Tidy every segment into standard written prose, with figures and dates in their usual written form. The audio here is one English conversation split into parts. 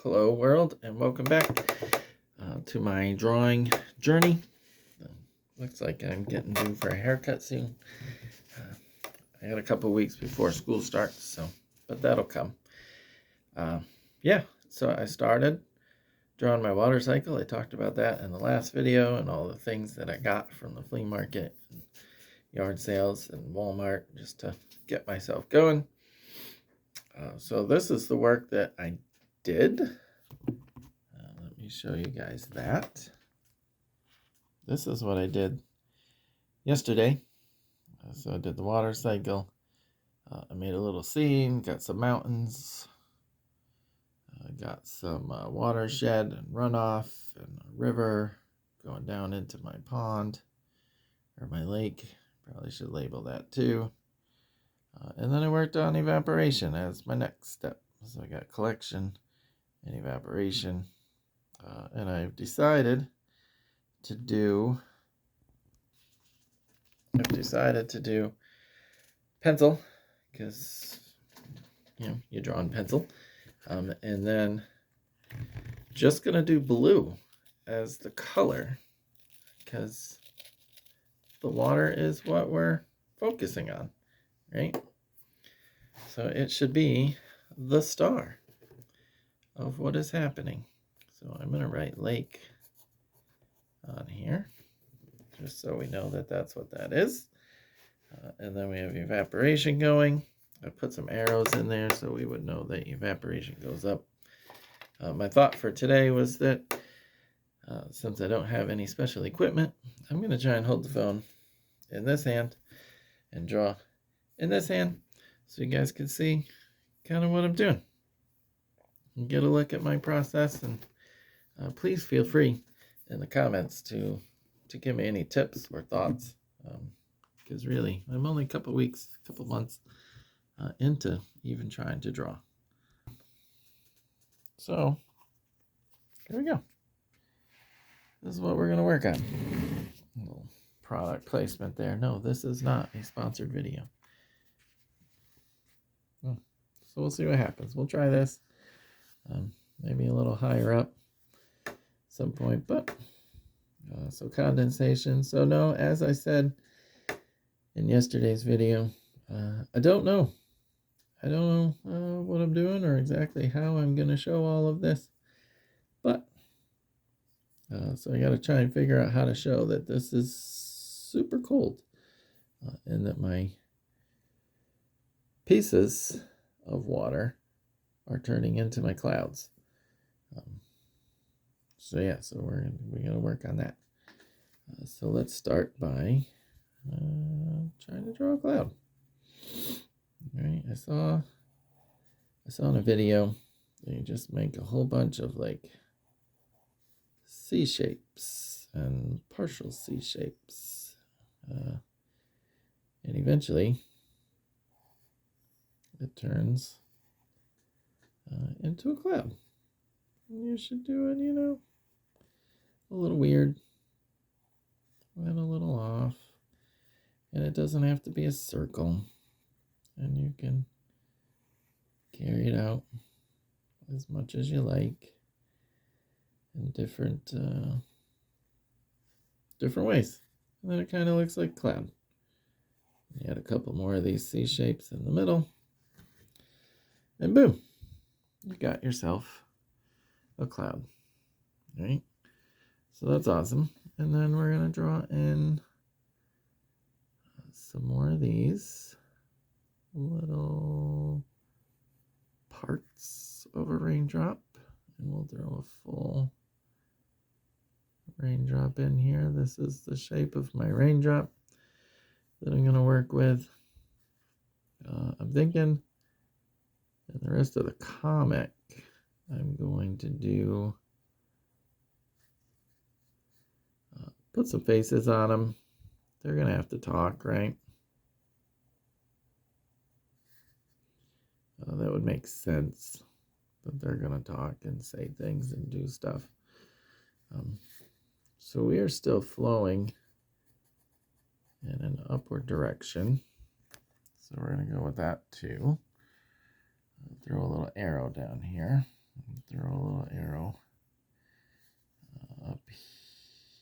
Hello world, and welcome back to my drawing journey. Looks like I'm getting due for a haircut soon. I got a couple weeks before school starts, but that'll come. Yeah, so I started drawing my water cycle. I talked about that in the last video and all the things that I got from the flea market and yard sales and Walmart just to get myself going. So this is the work that I did. Let me show you guys that. This is what I did yesterday. So I did the water cycle. I made a little scene, got some mountains, got some watershed and runoff and a river going down into my pond or my lake. Probably should label that too. And then I worked on evaporation as my next step. So I got collection and evaporation. And I've decided to do pencil because you draw in pencil, and then just gonna do blue as the color because the water is what we're focusing on, right? So it should be the star of what is happening. So I'm gonna write lake on here just so we know that that's what that is. And then we have evaporation going. I put some arrows in there so we would know that evaporation goes up. My thought for today was that since I don't have any special equipment, I'm going to try and hold the phone in this hand and draw in this hand so you guys can see kind of what I'm doing and get a look at my process. And please feel free in the comments to give me any tips or thoughts. Because really, I'm only a couple months into even trying to draw. So, here we go. This is what we're going to work on. A little product placement there. No, this is not a sponsored video. So we'll see what happens. We'll try this. Maybe a little higher up at some point. But, so condensation. So no, as I said in yesterday's video, I don't know. I don't know what I'm doing or exactly how I'm going to show all of this. But, so I got to try and figure out how to show that this is super cold. And that my pieces of water are turning into my clouds. So yeah, so we're going to work on that. So let's start by trying to draw a cloud. All right, I saw in a video that you just make a whole bunch of like C shapes and partial C shapes, and eventually it turns into a cloud. And you should do it, a little weird and a little off, and it doesn't have to be a circle. And you can carry it out as much as you like in different ways. And then it kind of looks like a cloud. You add a couple more of these C shapes in the middle. And boom, you got yourself a cloud. Right? So that's awesome. And then we're going to draw in some more of these little parts of a raindrop, and we'll throw a full raindrop in here. This is the shape of my raindrop that I'm going to work with. I'm thinking in the rest of the comic I'm going to do put some faces on them. They're going to have to talk, right? That would make sense that they're going to talk and say things and do stuff. So we are still flowing in an upward direction. So we're going to go with that too. Throw a little arrow down here. Throw a little arrow up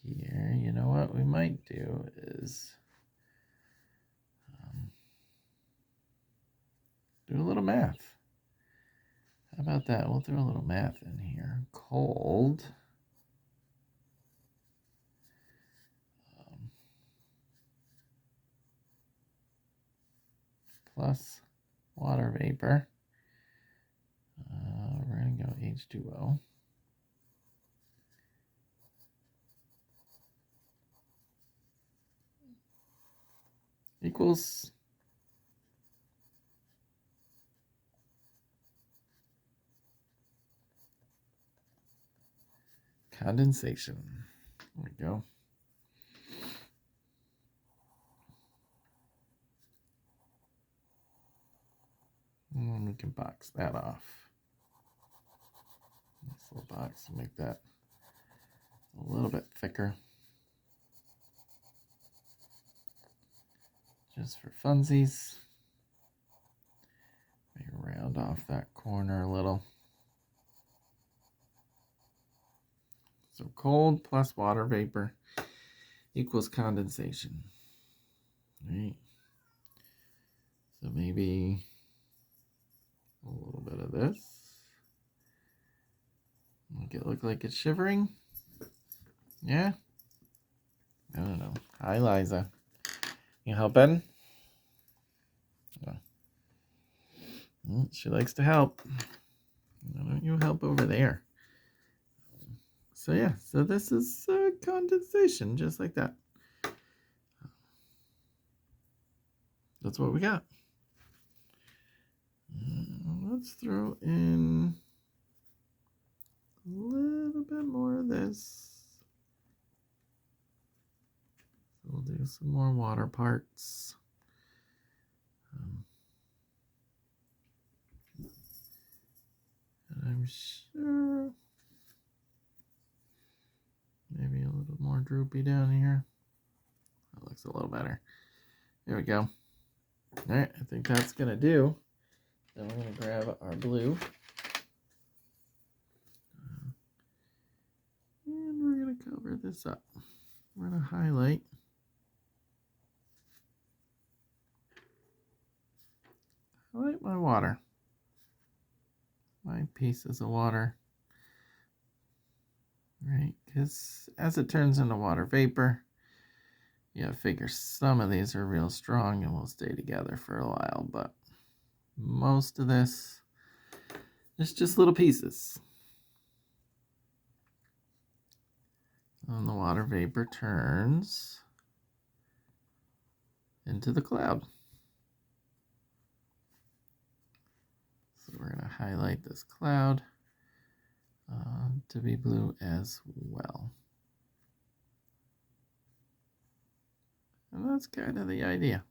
here. You know what we might do is do a little math. How about that? We'll throw a little math in here. Cold plus water vapor. We're going to go H2O. Equals condensation. There we go. And we can box that off. This little box to make that a little bit thicker. Just for funsies. Maybe round off that corner a little. So cold plus water vapor equals condensation. Right. So maybe a little bit of this. Make it look like it's shivering. Yeah? I don't know. Hi, Liza. You helping? Oh. She likes to help. Why don't you help over there? So yeah, so this is condensation, just like that. That's what we got. Let's throw in a little bit more of this. We'll do some more water parts. And I'm sure maybe a little more droopy down here. That looks a little better. There we go. All right, I think that's gonna do. Then we're gonna grab our blue. And we're gonna cover this up. We're gonna highlight. Highlight my water. My pieces of water. Right, because as it turns into water vapor, you gotta figure some of these are real strong and will stay together for a while, but most of this is just little pieces. And the water vapor turns into the cloud. So we're going to highlight this cloud to be blue as well. And that's kind of the idea.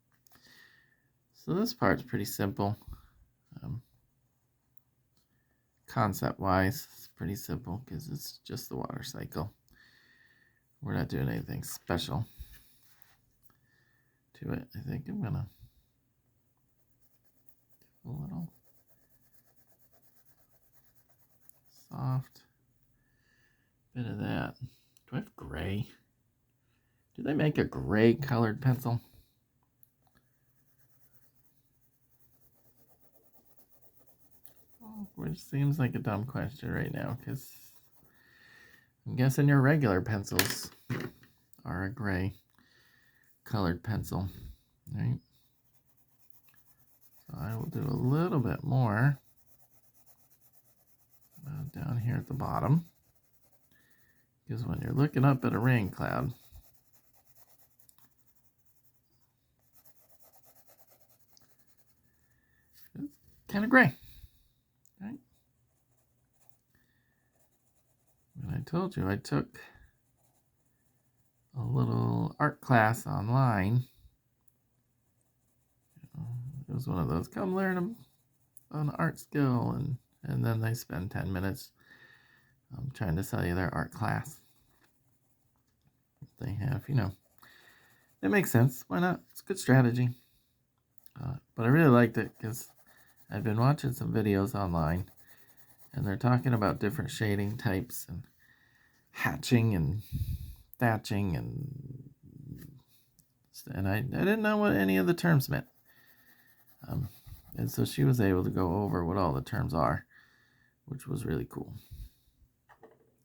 So this part's pretty simple. Concept-wise, it's pretty simple because it's just the water cycle. We're not doing anything special to it. I think I'm gonna do a little soft bit of that. Do I have gray? Do they make a gray colored pencil? Which seems like a dumb question right now because I'm guessing your regular pencils are a gray colored pencil, right? So I will do a little bit more down here at the bottom, because when you're looking up at a rain cloud, it's kind of gray, right? And I told you I took a little art class online. It was one of those, come learn an art skill, and then they spend 10 minutes trying to sell you their art class. They have, you know, it makes sense. Why not? It's a good strategy. But I really liked it because I've been watching some videos online And they're talking about different shading types and hatching and thatching and I didn't know what any of the terms meant. And so she was able to go over what all the terms are, which was really cool.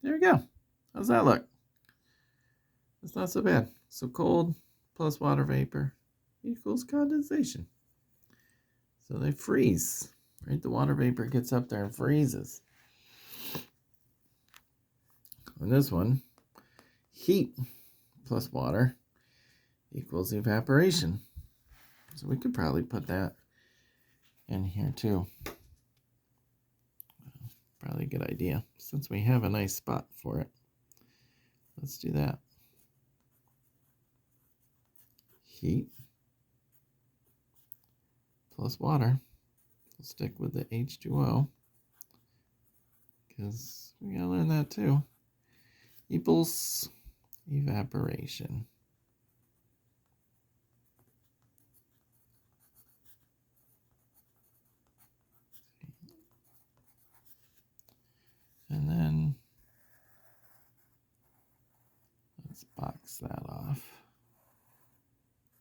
There we go. How's that look? It's not so bad. So cold plus water vapor equals condensation. So they freeze, right? The water vapor gets up there and freezes. On this one, heat plus water equals evaporation. So we could probably put that in here too. Probably a good idea since we have a nice spot for it. Let's do that. Heat plus water. We'll stick with the H2O because we gotta learn that too. Equals evaporation. And then let's box that off.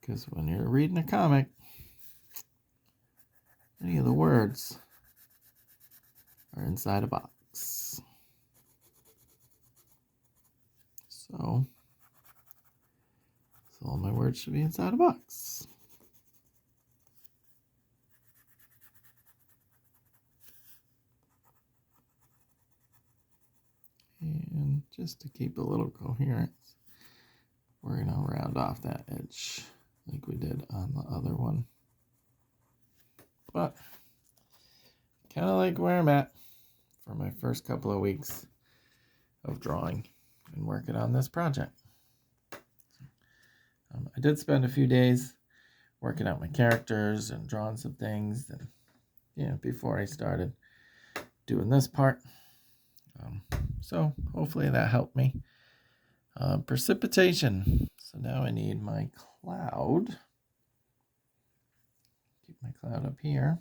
Because when you're reading a comic, any of the words are inside a box. So all my words should be inside a box. And just to keep a little coherence, we're going to round off that edge like we did on the other one. But kind of like where I'm at for my first couple of weeks of drawing and working on this project. I did spend a few days working out my characters and drawing some things, and before I started doing this part. So hopefully that helped me. Precipitation. So now I need my cloud. Keep my cloud up here.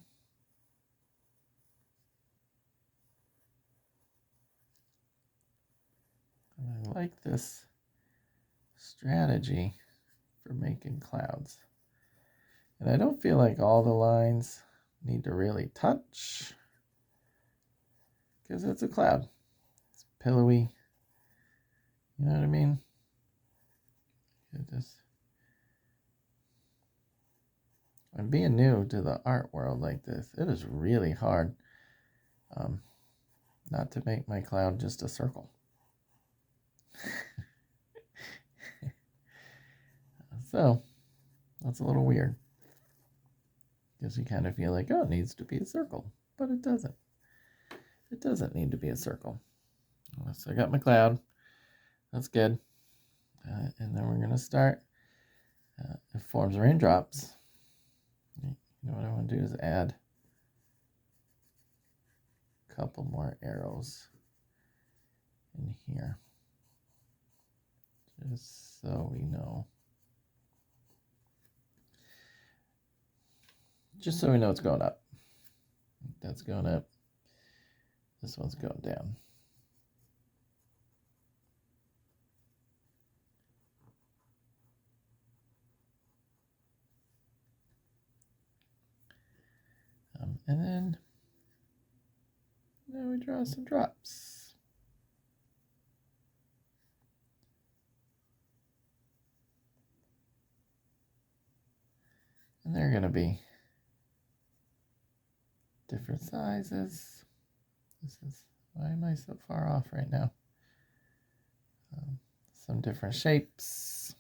And I like this strategy for making clouds. And I don't feel like all the lines need to really touch because it's a cloud. It's pillowy. You know what I mean? And being new to the art world like this, it is really hard not to make my cloud just a circle. So that's a little weird because you kind of feel like, oh, it needs to be a circle, but it doesn't. It doesn't need to be a circle. So I got my cloud. That's good. And then we're going to start. It forms raindrops. You know what I want to do is add a couple more arrows in here. Just so we know. Just so we know it's going up. That's going up. This one's going down. And then now we draw some drops. And they're going to be different sizes. Why am I so far off right now? Some different shapes.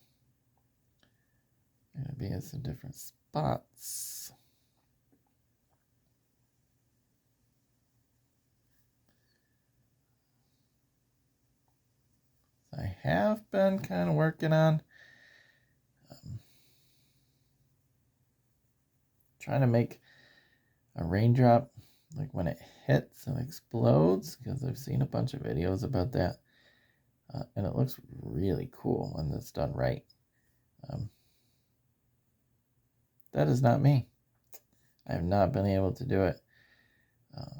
Going to be in some different spots. I have been kind of working on trying to make a raindrop like when it hits and explodes, because I've seen a bunch of videos about that, and it looks really cool when it's done right. That is not me. I have not been able to do it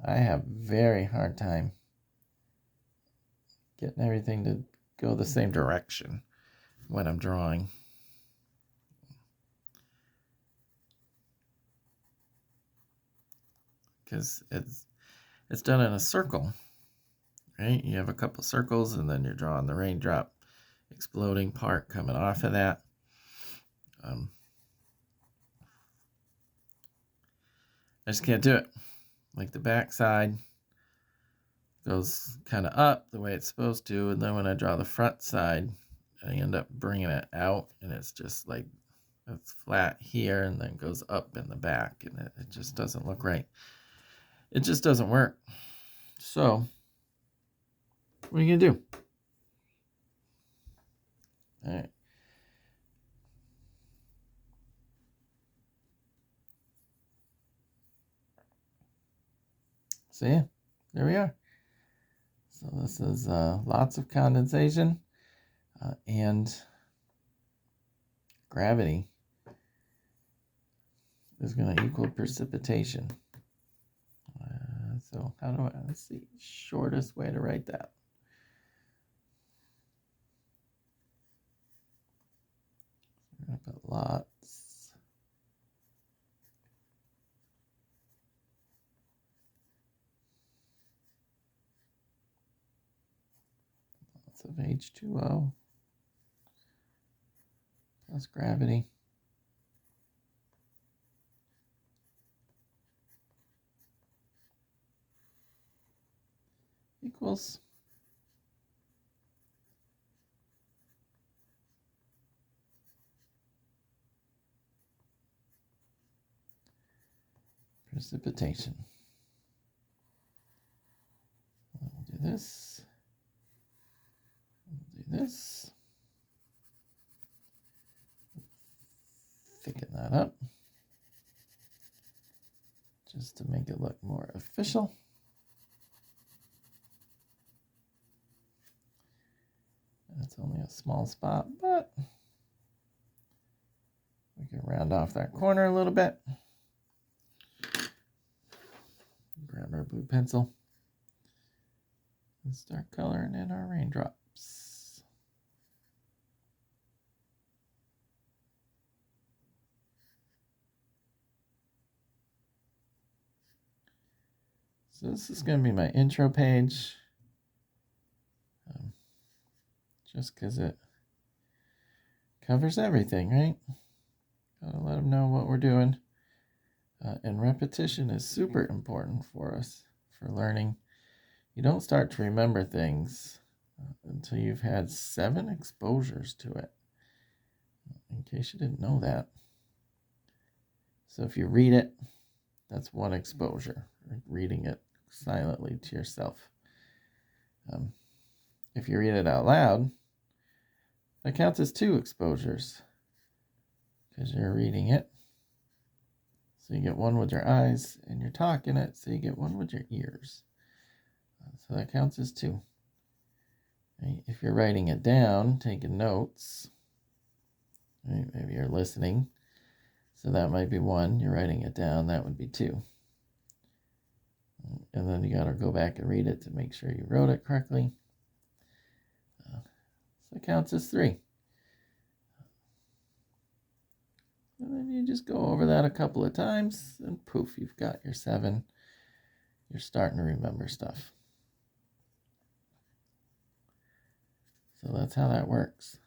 I have very hard time getting everything to go the same direction when I'm drawing. Because it's done in a circle, right? You have a couple circles and then you're drawing the raindrop exploding part coming off of that. I just can't do it. Like the back side goes kind of up the way it's supposed to, and then when I draw the front side, I end up bringing it out, and it's just like it's flat here and then goes up in the back, and it just doesn't look right. It just doesn't work. So, what are you gonna do? All right. So yeah, there we are. So this is lots of condensation and gravity is going to equal precipitation. So how do I, let's see, shortest way to write that. We're going to put lots of H2O plus gravity equals precipitation. We'll do this. We'll do this. Thicken that up just to make it look more official. It's only a small spot, but we can round off that corner a little bit. Grab our blue pencil and start coloring in our raindrops. So this is going to be my intro page, just because it covers everything, right? Gotta let them know what we're doing. And repetition is super important for us, for learning. You don't start to remember things until you've had 7 exposures to it, in case you didn't know that. So if you read it, that's 1 exposure, reading it silently to yourself. If you read it out loud, that counts as 2 exposures, because you're reading it. So you get 1 with your eyes, and you're talking it, so you get 1 with your ears. So that counts as 2. Right? If you're writing it down, taking notes, right? Maybe you're listening, so that might be 1. You're writing it down, that would be 2. And then you got to go back and read it to make sure you wrote it correctly. So it counts as 3. And then you just go over that a couple of times, and poof, you've got your 7. You're starting to remember stuff. So that's how that works.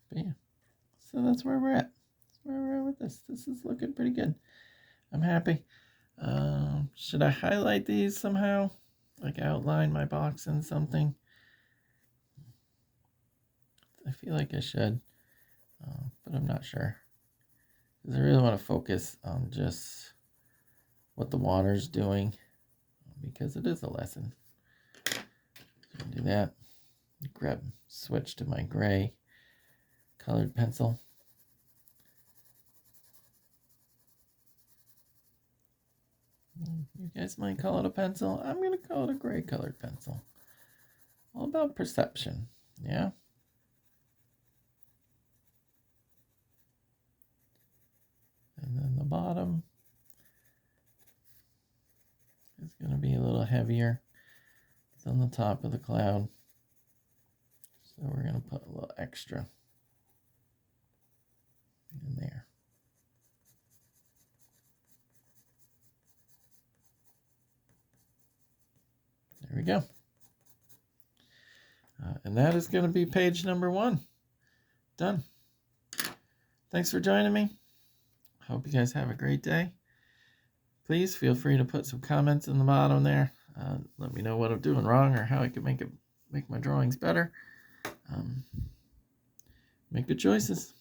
But yeah, so that's where we're at. That's where we're at with this. This is looking pretty good. I'm happy. Should I highlight these somehow? Like outline my box in something? I feel like I should, but I'm not sure. Because I really want to focus on just what the water's doing, because it is a lesson. So do that. Switch to my gray colored pencil. You guys might call it a pencil. I'm going to call it a gray colored pencil. All about perception, yeah? And then the bottom, is going to be a little heavier. It's on the top of the cloud. So we're going to put a little extra in there. There we go. And that is going to be page number 1. Done. Thanks for joining me. Hope you guys have a great day. Please feel free to put some comments in the bottom there. Let me know what I'm doing wrong or how I can make my drawings better. Make good choices.